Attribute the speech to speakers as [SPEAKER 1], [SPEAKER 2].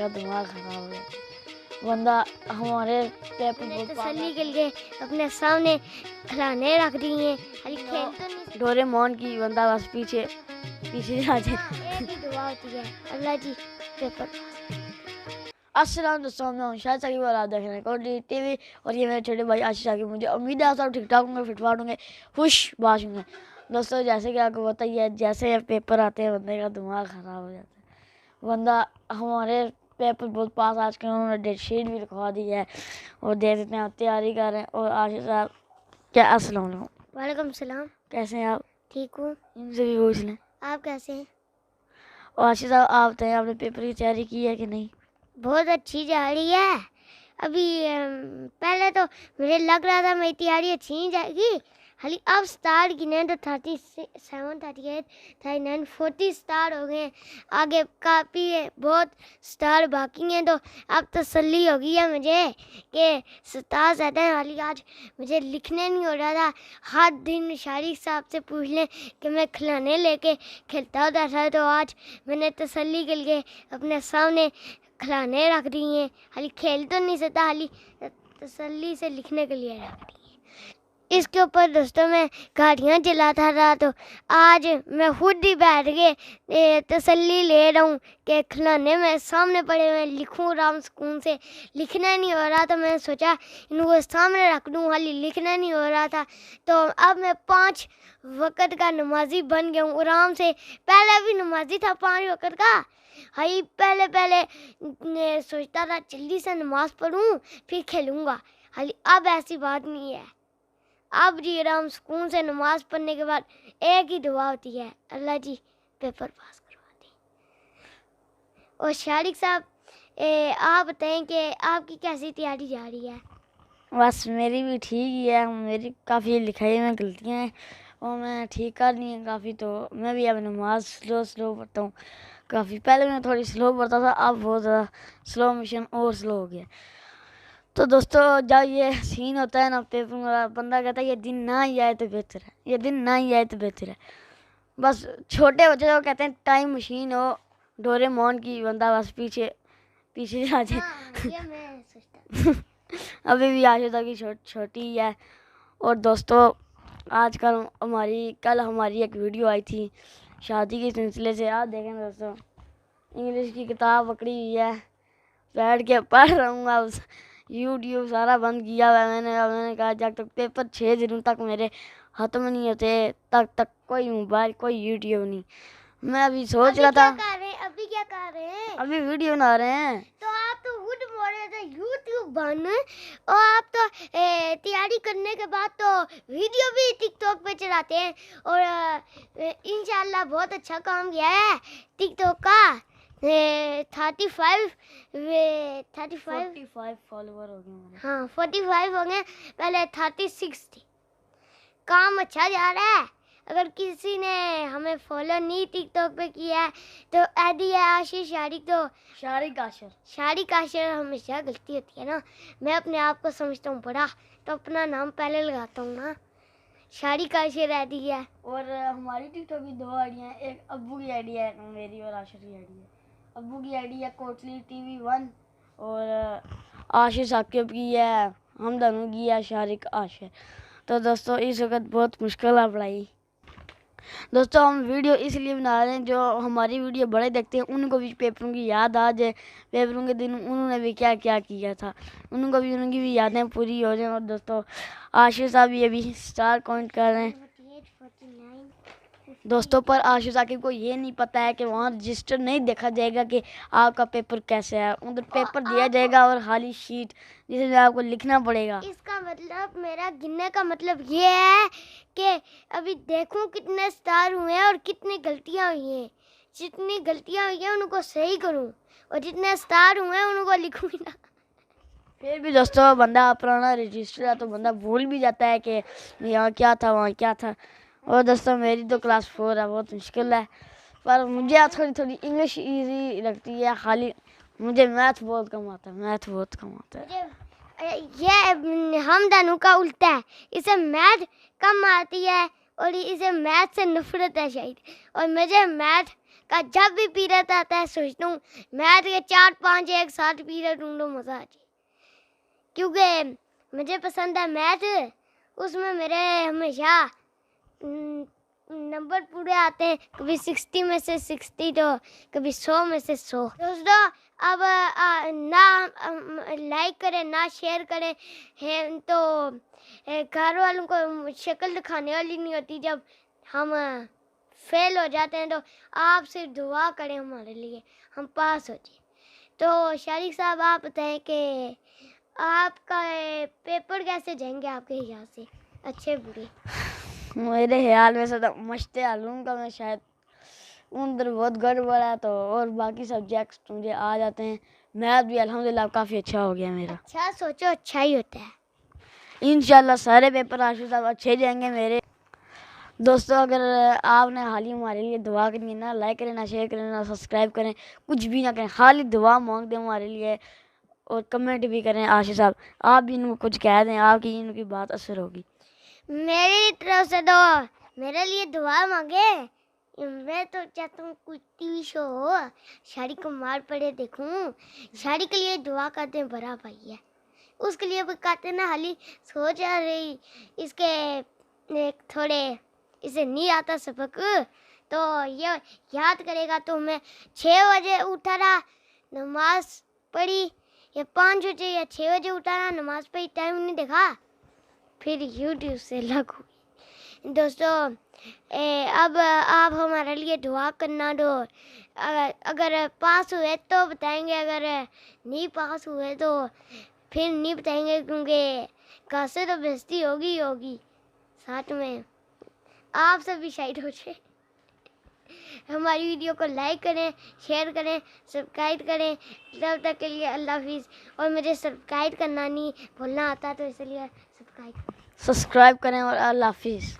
[SPEAKER 1] का दिमाग खराब हो गया। बंदा हमारे पेपर
[SPEAKER 2] तसल्ली के लिए अपने सामने खिलौने रख दिए, खाली खेल तो नहीं।
[SPEAKER 1] डोरेमोन की बंदा बस पीछे पीछे आ जाए।
[SPEAKER 2] एक ही दुआ होती है, अल्लाह जी पेपर।
[SPEAKER 1] अस्सलाम दोस्तों, मैं हूं शायद साकिब और आप देख रहे हैं कोटी टीवी और ये मेरे छोटे भाई आशीष साकिब। मुझे उम्मीद है आप सब ठीक ठाक होंगे, फिटफाट होंगे, खुश बाश होंगे। दोस्तों जैसे कि आपको पता ही है, जैसे पेपर आते हैं बंदे का दिमाग ख़राब हो जाता है। बंदा हमारे पेपर बहुत पास आज के उन्होंने डेट शीट भी लिखवा दी है और दे देते हैं, तैयारी कर रहे हैं। और आशीष साहब क्या अस्सलाम वालेकुम।
[SPEAKER 2] वालेकुम सलाम।
[SPEAKER 1] कैसे हैं आप?
[SPEAKER 2] ठीक हूँ।
[SPEAKER 1] इनसे भी पूछ लें।
[SPEAKER 2] आप कैसे हैं?
[SPEAKER 1] और आशीष साहब आप बताएं, आपने पेपर की तैयारी की है कि नहीं?
[SPEAKER 2] बहुत अच्छी जा रही है। अभी पहले तो मुझे लग रहा था मेरी तैयारी अच्छी नहीं जाएगी, खाली अब स्टार्ट गिने तो 37, 38, 39, 40 स्टार हो गए। आगे काफ़ी बहुत स्टार बाकी हैं, तो अब तसल्ली हो गई है मुझे कि स्टार ज़्यादा हैं। हाली आज मुझे लिखने नहीं हो रहा था, हर दिन शारिक साहब से पूछ लें कि मैं खिलौने लेके खेलता होता था, तो आज मैंने तसल्ली के लिए अपने सामने खिलौने रख दिए, हाली खेल तो नहीं सकता, हाली तसल्ली से लिखने के लिए रख दिए। इसके ऊपर दोस्तों मैं गाड़ियाँ चलाता रहा, तो आज मैं खुद ही बैठ के तसल्ली ले रहा हूँ कि खिलौने में सामने पड़े हुए लिखूँ आराम सुकून से। लिखना नहीं हो रहा तो मैंने सोचा इनको सामने रख दूँ, हाली लिखना नहीं हो रहा था, तो अब मैं 5 वक़्त का नमाजी बन गया हूँ आराम से। पहले भी नमाजी था 5 वक़्त का, हाई पहले सोचता था जल्दी से नमाज पढ़ूँ फिर खेलूँगा, हाली अब ऐसी बात नहीं है। अब जी आराम सुकून से नमाज पढ़ने के बाद एक ही दुआ होती है, अल्लाह जी पेपर पास करवा दें। और शारिक साहब आप बताएं कि आपकी कैसी तैयारी जा रही है?
[SPEAKER 1] बस मेरी भी ठीक ही है। मेरी काफ़ी लिखाई में गलतियाँ हैं और मैं ठीक कर ली हैं काफ़ी, तो मैं भी अब नमाज स्लो पढ़ता हूँ काफ़ी। पहले मैं थोड़ी स्लो पढ़ता था, अब बहुत ज़्यादा स्लो मिशन और स्लो हो गया। तो दोस्तों जब ये सीन होता है ना पेपर में, बंदा कहता है ये दिन ना ही आए तो बेहतर है, ये दिन ना ही आए तो बेहतर है। बस छोटे बच्चे जो कहते हैं टाइम मशीन हो डोरेमोन की, बंदा बस पीछे पीछे आ जाए।
[SPEAKER 2] ये मैं सोचता
[SPEAKER 1] अभी भी आशिता की छोटी है। और दोस्तों कल हमारी एक वीडियो आई थी शादी के सिलसिले से, आप देखें दोस्तों। इंग्लिश की किताब पकड़ी हुई है, बैठ के पढ़ रहा हूँ। अब यूट्यूब सारा बंद किया हुआ है मैंने कहा जब तक पेपर 6 दिनों तक मेरे ख़त्म नहीं होते तब तक कोई मोबाइल कोई यूट्यूब नहीं। मैं अभी सोच रहा था
[SPEAKER 2] अभी क्या कर रहे हैं?
[SPEAKER 1] अभी वीडियो बना रहे हैं।
[SPEAKER 2] तो आप तो खुद बोल रहे थे यूट्यूब बंद, और आप तो तैयारी करने के बाद तो वीडियो भी टिकटॉक पे चलाते हैं, और इंशाल्लाह बहुत अच्छा काम किया है टिकटॉक का। 45
[SPEAKER 1] फॉलोवर हो गए।
[SPEAKER 2] हाँ 45 हो गए, पहले 36 थी। काम अच्छा जा रहा है। अगर किसी ने हमें फॉलो नहीं टिकटॉक पे किया है तो ऐडी है आशीष शारिक आशर। हमेशा गलती होती है ना, मैं अपने आप को समझता हूँ बड़ा, तो अपना नाम पहले लगाता हूँ ना, शारिक आशर ऐडी है।
[SPEAKER 1] और हमारी टिकटॉक की 2 आईडियाँ हैं, एक अब्बू की आईडी है, मेरी और आशिर की आईडी है। अब्बू की आईडी है कोटली TV 1 और आशिष साकिब की है, हम दोनों की है शारिक आशर। तो दोस्तों इस वक्त बहुत मुश्किल है पढ़ाई। दोस्तों हम वीडियो इसलिए बना रहे हैं, जो हमारी वीडियो बड़े देखते हैं उनको भी पेपरों की याद आ जाए, पेपरों के दिन उन्होंने भी क्या क्या किया था, उनको भी उनकी भी यादें पूरी हो जाएं। और दोस्तों आशीष साहब ये भी स्टार कमेंट कर रहे हैं दोस्तों, पर आशीष साकिब को ये नहीं पता है कि वहाँ रजिस्टर नहीं देखा जाएगा कि आपका पेपर कैसे है। उधर पेपर दिया जाएगा और खाली शीट जिसमें आपको लिखना पड़ेगा।
[SPEAKER 2] इसका मतलब मेरा गिनने का मतलब ये है कि अभी देखूं कितने स्टार हुए हैं और कितनी गलतियां हुई हैं। जितनी गलतियां हुई हैं उनको सही करूं और जितने स्टार हुए हैं उनको लिखूंगी ना।
[SPEAKER 1] फिर भी दोस्तों बंदा पुराना रजिस्टर है तो बंदा भूल भी जाता है कि यहाँ क्या था वहाँ क्या था। और दोस्तों मेरी तो क्लास 4 है, बहुत मुश्किल है, पर मुझे थोड़ी इंग्लिश इजी लगती है। खाली मुझे मैथ बहुत कम आता है।
[SPEAKER 2] ये हम दोनों का उल्टा है, इसे मैथ कम आती है और इसे मैथ से नफरत है शायद, और मुझे मैथ का जब भी पीरियड आता है सोचता हूँ मैथ के 4-5 एक साथ पीरियड ढूंढो, मज़ा आ जाए, क्योंकि मुझे पसंद है मैथ। उसमें मेरे हमेशा नंबर पूरे आते हैं, कभी 60 में से 60 तो कभी 100 में से 100। दोस्तों अब ना लाइक करें ना शेयर करें हैं तो घर वालों को शक्ल दिखाने वाली नहीं होती। जब हम फेल हो जाते हैं तो आप सिर्फ दुआ करें हमारे लिए, हम पास हो जाए। तो शारिक साहब आप बताएं कि आपका पेपर कैसे जाएंगे आपके हिसाब से, अच्छे बुरे?
[SPEAKER 1] मेरे ख्याल में से तो मश्ते आलूम का मैं शायद उधर बहुत गड़बड़ है, तो और बाकी सब्जेक्ट्स मुझे आ जाते हैं। मैथ भी अल्हम्दुलिल्लाह काफ़ी अच्छा हो गया मेरा।
[SPEAKER 2] अच्छा सोचो अच्छा ही होता है।
[SPEAKER 1] इंशाल्लाह सारे पेपर आशु साहब अच्छे जाएंगे मेरे। दोस्तों अगर आपने हाल ही हमारे लिए दुआ करनी है ना, लाइक करें ना शेयर करें ना सब्सक्राइब करें, कुछ भी ना करें, खाली दुआ मांग दें हमारे लिए और कमेंट भी करें। आशिष साहब आप भी इनको कुछ कह दें, आपकी इनकी बात असर होगी।
[SPEAKER 2] मेरी तरफ से तो मेरे लिए दुआ मांगे। मैं तो चाहता हूँ कुछ टीवी शो हो, शादी को मार पड़े देखूं। शादी के लिए दुआ करते हैं, बड़ा भाई है उसके लिए भी कहते ना। हाली सोच आ रही इसके थोड़े इसे नहीं आता सबक, तो ये याद करेगा। तो मैं 6 बजे उठा रहा, नमाज पढ़ी, या 5 बजे या 6 बजे उठा रहा, नमाज पढ़ी, टाइम नहीं देखा, फिर यूट्यूब से लगू। दोस्तों अब आप हमारे लिए दुआ करना। दो अगर पास हुए तो बताएंगे, अगर नहीं पास हुए तो फिर नहीं बताएंगे, क्योंकि कैसे तो बेइज्जती होगी होगी, साथ में आप सब भी शायद हो जाए। हमारी वीडियो को लाइक करें, शेयर करें, सब्सक्राइब करें। तब तक के लिए अल्लाह हाफिज़। और मुझे सब्सक्राइब करना नहीं भूलना आता, तो इसलिए सब्सक्राइब
[SPEAKER 1] करें और अल्लाह हाफिज़।